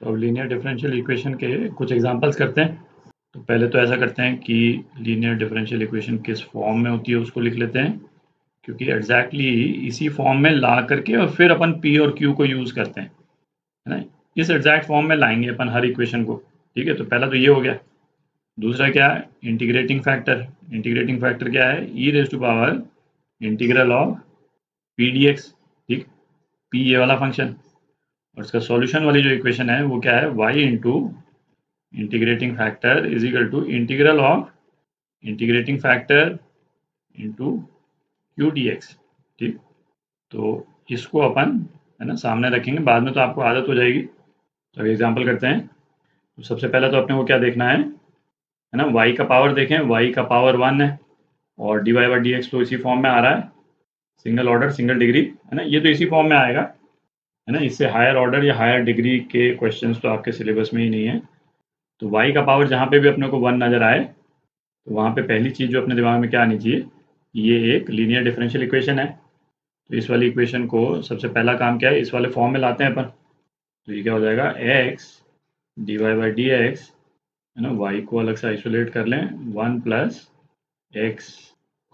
तो अब linear differential equation के कुछ एग्जांपल्स करते हैं। तो पहले तो ऐसा करते हैं कि लीनियर डिफरेंशियल इक्वेशन किस फॉर्म में होती है उसको लिख लेते हैं, क्योंकि एग्जैक्टली इसी फॉर्म में ला करके और फिर अपन पी और क्यू को यूज़ करते हैं, है ना। इस एग्जैक्ट फॉर्म में लाएंगे अपन हर इक्वेशन को। ठीक है, तो पहला तो ये हो गया। दूसरा क्या है, इंटीग्रेटिंग फैक्टर। इंटीग्रेटिंग फैक्टर क्या है, e raise to power integral of P D X. ठीक, पी ये वाला फंक्शन, और इसका सॉल्यूशन वाली जो इक्वेशन है वो क्या है, y into integrating factor is equal to integral of integrating factor into Q D X. ठीक, तो इसको अपन, है ना, सामने रखेंगे, बाद में तो आपको आदत हो जाएगी। तो अभी एग्जाम्पल करते हैं। तो सबसे पहले तो अपने को क्या देखना है ना, y का पावर देखें, y का पावर 1 है और D y by d x तो इसी फॉर्म में आ रहा है, सिंगल ऑर्डर सिंगल डिग्री, है ना, ये तो इसी फॉर्म में आएगा, है ना। इससे हायर ऑर्डर या हायर डिग्री के क्वेश्चंस तो आपके सिलेबस में ही नहीं है। तो y का पावर जहाँ पे भी अपने को 1 नजर आए, तो वहाँ पे पहली चीज़ जो अपने दिमाग में क्या आनी चाहिए, ये एक लीनियर डिफरेंशियल इक्वेशन है। तो इस वाली इक्वेशन को सबसे पहला काम क्या है, इस वाले फॉर्म में लाते हैं अपन। तो ये क्या हो जाएगा, x D y by d x, है ना, वाई को अलग से आइसोलेट कर लें, 1 plus x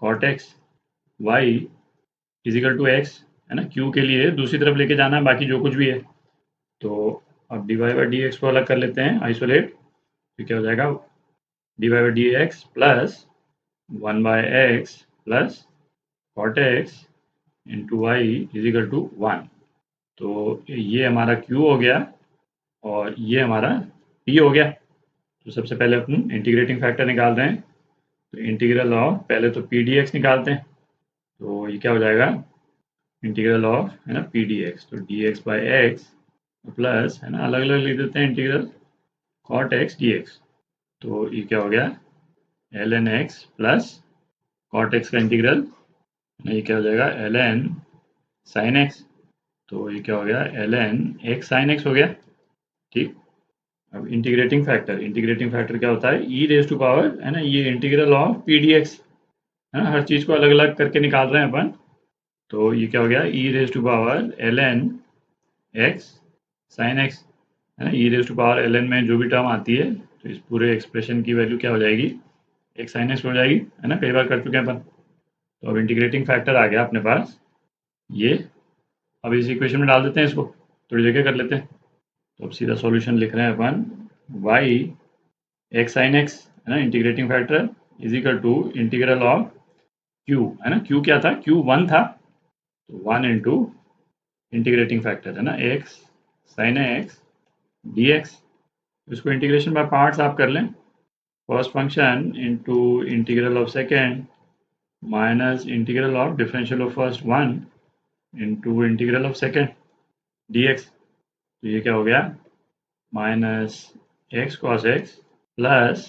cot x Y is equal to x, है ना। क्यू के लिए दूसरी तरफ लेके जाना है, बाकी जो कुछ भी है। तो अब D y by d x को अलग कर लेते हैं आइसोलेट। तो क्या हो जाएगा, d y by d x plus 1 bye x plus cot x into Y is equal to 1। तो ये हमारा Q हो गया और ये हमारा P हो गया। तो सबसे पहले अपन इंटीग्रेटिंग फैक्टर निकाल रहे हैं। तो इंटीग्रल ऑफ, पहले तो पी डी एक्स निकालते हैं। तो ये क्या हो जाएगा, इंटीग्रल ऑफ, है ना, पी डी एक्स, तो D x by x plus, है ना, अलग अलग लिख देते हैं, integral cot x d x. तो ये क्या हो गया, L n x plus cot x का इंटीग्रल, ये क्या हो जाएगा, एल एन साइन एक्स। तो ये क्या हो गया, L n x sine x हो गया। ठीक, अब इंटीग्रेटिंग फैक्टर, इंटीग्रेटिंग फैक्टर क्या होता है, ई रेज टू पावर, है ना, ये integral of P D x, है ना, हर चीज़ को अलग अलग करके निकाल रहे हैं अपन। तो ये क्या हो गया, e raise to power l n x sine x, है ना। E raise to power l n में जो भी टर्म आती है, तो इस पूरे एक्सप्रेशन की वैल्यू क्या हो जाएगी, एक साइन एक्स हो जाएगी, है ना, कई बार कर चुके हैं अपन। तो अब इंटीग्रेटिंग फैक्टर आ गया अपने पास ये। अब इस इक्वेशन में डाल देते हैं इसको, थोड़ी जगह कर लेते हैं। तो अब सीधा सॉल्यूशन लिख रहे हैं अपन, वाई एक्स साइन एक्स, है ना, integrating factor is equal to integral of q, है ना, क्यू क्या था, क्यू 1 था, तो 1 इंटू इंटीग्रेटिंग फैक्टर, है ना, x sine x d x. इसको इंटीग्रेशन बाय पार्ट्स आप कर लें, first function into integral of second minus integral of differential of first 1 into integral of second d x. तो ये क्या हो गया, minus x cos x plus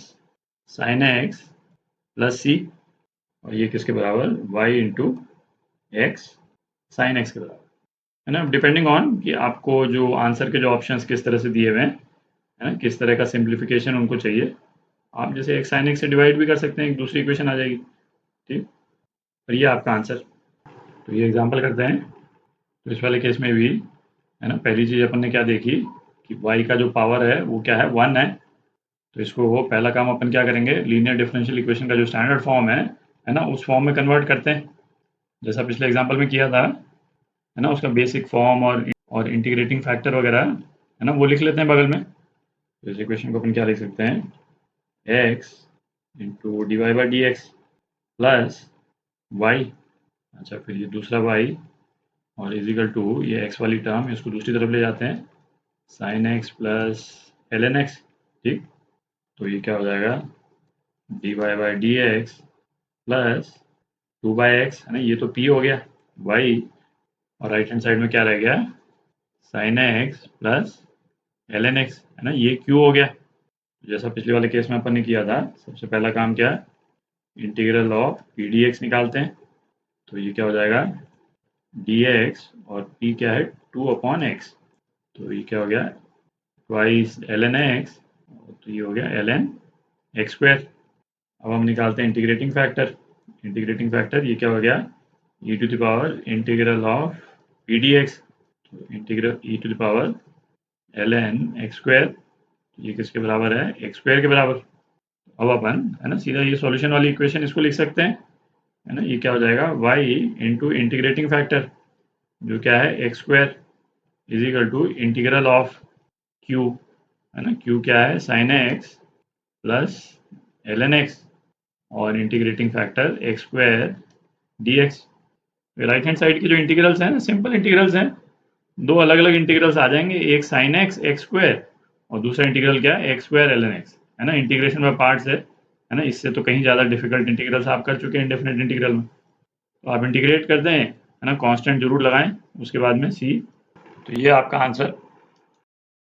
sine x plus c, और ये किसके बराबर, y into x sine x के बराबर, है ना। डिपेंडिंग ऑन कि आपको जो आंसर के जो ऑप्शंस किस तरह से दिए हुए हैं, है ना, किस तरह का सिंप्लीफिकेशन उनको चाहिए, आप जैसे एक्स साइन एक्स से डिवाइड भी कर सकते हैं, एक दूसरी इक्वेशन आ जाएगी। ठीक, और ये आपका आंसर। तो ये एग्जाम्पल करते हैं। तो इस वाले केस में भी, है ना, पहली चीज़ अपन ने क्या देखी कि y का जो पावर है वो क्या है, 1 है। तो इसको वो पहला काम अपन क्या करेंगे, लीनियर डिफरेंशियल इक्वेशन का जो स्टैंडर्ड फॉर्म है ना, उस फॉर्म में कन्वर्ट करते हैं, जैसा पिछले एग्जाम्पल में किया था, है ना। उसका बेसिक फॉर्म और इंटीग्रेटिंग फैक्टर वगैरह, है ना, वो लिख लेते हैं बगल में। तो इस इक्वेशन को अपन क्या लिख सकते हैं, x into d y by d x plus y, अच्छा फिर ये दूसरा वाई और इजिकल टू ये एक्स वाली टर्म, इसको दूसरी तरफ ले जाते हैं, sine x plus l n x. ठीक, तो ये क्या हो जाएगा, d y by d x plus 2 by x, है ना, ये तो पी हो गया, वाई, और राइट हैंड साइड में क्या रह गया, sine x plus l n x, है ना, ये क्यू हो गया। जैसा पिछले वाले केस में अपन ने किया था, सबसे पहला काम क्या है, integral of P D x निकालते हैं। तो ये क्या हो जाएगा, डी एक्स और पी क्या है, 2 अपॉन एक्स। तो ये क्या हो गया, ट्वाइस एल एन एक्स, तो ये हो गया एल एन एक्स स्क्वायर। अब हम निकालते हैं इंटीग्रेटिंग फैक्टर। इंटीग्रेटिंग फैक्टर ये क्या हो गया, e to the power integral of P D x, तो integral e to the power ln x square, ये किसके बराबर है, x स्क्वायर के बराबर। अब अपन है ना सीधा ये सॉल्यूशन वाली इक्वेशन इसको लिख सकते हैं, है ना। ये क्या हो जाएगा, y इंटू इंटीग्रेटिंग फैक्टर जो क्या है x square is equal to integral of q, है ना। q क्या है, sine x plus ln x और integrating factor x square dx। Right hand side के जो इंटीग्रल्स हैं ना, सिंपल इंटीग्रल्स हैं, दो अलग अलग इंटीग्रल्स आ जाएंगे, एक साइन x स्क्वायर और दूसरा इंटीग्रल क्या है, x स्क्वायर ln x, है ना। इंटीग्रेशन बाय पार्ट्स है ना। इससे तो कहीं ज़्यादा डिफिकल्ट इंटीग्रल्स आप कर चुके हैं इंडेफिनिट इंटीग्रल में। तो आप इंटीग्रेट कर दें, है ना, कांस्टेंट जरूर लगाएं उसके बाद में c। तो ये आपका आंसर